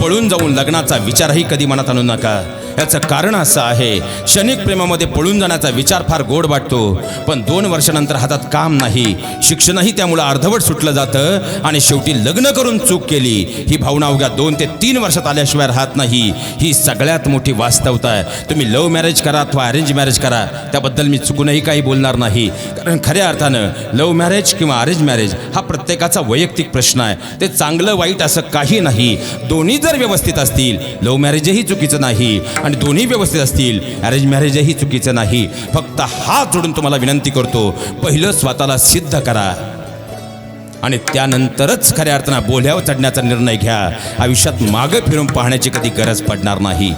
पळून जाऊन लग्नाचा विचारही कधी मनात आणू नका. याचं कारण असं आहे, क्षणिक प्रेमामध्ये पळून जाण्याचा विचार फार गोड वाटतो, पण 2 वर्षानंतर हातात काम नाही, शिक्षणही त्यामुळं अर्धवट सुटलं जातं आणि शेवटी लग्न करून चूक केली ही भावना अवघ्या 2 ते 3 वर्षात आल्याशिवाय राहत नाही. ही सगळ्यात मोठी वास्तवता आहे. तुम्ही लव्ह मॅरेज करा अथवा अरेंज मॅरेज करा, त्याबद्दल मी चुकूनही काही बोलणार नाही, कारण खऱ्या अर्थानं लव्ह मॅरेज किंवा अरेंज मॅरेज हा प्रत्येकाचा वैयक्तिक प्रश्न आहे. ते चांगलं वाईट असं काही नाही. दोन्ही जर व्यवस्थित असतील, लव्ह मॅरेजही चुकीचं नाही आणि दोन्ही व्यवस्थित असतील, अरेंज मॅरेजही चुकीचं नाही. फक्त हात जोडून तुम्हाला विनंती करतो, पहिलं स्वतःला सिद्ध करा आणि त्यानंतरच खऱ्या अर्थानं बोल्यावर चढण्याचा निर्णय घ्या. आयुष्यात मागं फिरून पाहण्याची कधी गरज पडणार नाही.